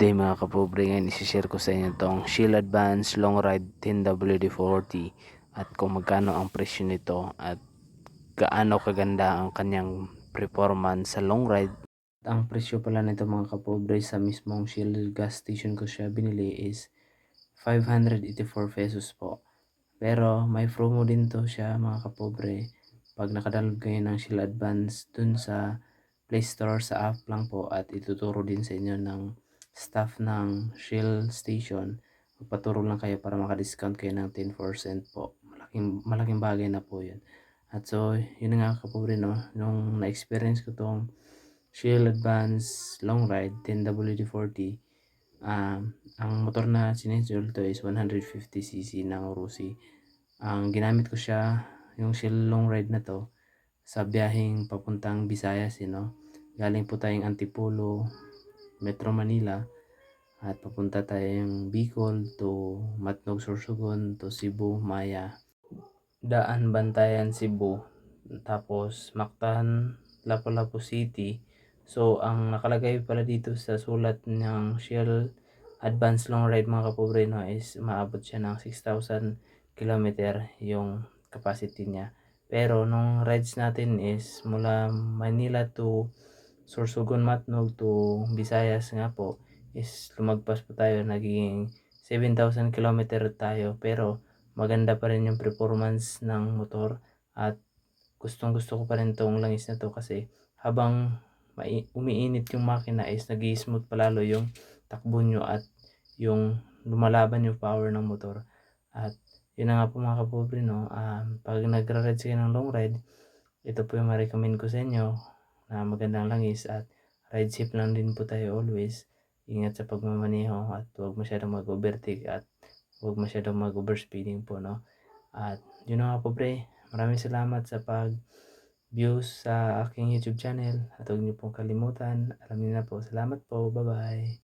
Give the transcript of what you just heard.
day mga kapobre, ngayon isi-share ko sa inyo tong Shield Advance Long Ride 10WD-40 at kung magkano ang presyo nito at gaano kaganda ang kanyang performance sa long ride. Ang presyo pala nito mga kapobre sa mismong Shield gas station ko siya binili is 584 pesos po. Pero may promo din to siya mga kapobre. Pag nakadownload kayo ng Shield Advance dun sa Play Store sa app lang po at ituturo din sa inyo ng staff ng Shield Station, magpaturo lang kayo para maka-discount kayo ng 10% po. Malaking bagay na po yun. At so, yun nga kapobre no, nung na-experience ko tong Shield Advance Long Ride 10WD-40, ang motor na sinedule to is 150cc ng Urusi. Ang ginamit ko siya, yung Shield Long Ride na to, sa biyaheng papuntang Visayas, no? Galing po tayong Antipolo, Metro Manila, at papunta tayong Bicol to Matnog, Sorsogon to Cebu, Maya, Daan, Bantayan, Cebu, tapos Mactan, Lapu-Lapu City. So, ang nakalagay pala dito sa sulat ng Shell Advanced Long Ride mga kapobre no, is maabot siya ng 6,000 kilometer yung capacity niya. Pero nung rides natin is mula Manila to Sorsogon, Matnog to Visayas nga po is lumagpas po tayo, naging 7,000 kilometer tayo, pero maganda pa rin yung performance ng motor at gustong gusto ko pa rin tong langis na to kasi habang umiinit yung makina is nag-i-smooth palalo yung takbo nyo at yung lumalaban yung power ng motor. At yun na nga po mga kapobre no, pag nagra-ride kayo ng long ride, ito po yung ma-recommend ko sa inyo na magandang langis at ride safe lang din po tayo always. Ingat sa pagmamaneho at huwag masyadong mag-overtake at huwag masyadong mag-overspeeding po no. At yun na nga po pre, maraming salamat sa pag-views sa aking YouTube channel at huwag niyo pong kalimutan, alam niyo na po, salamat po, bye bye.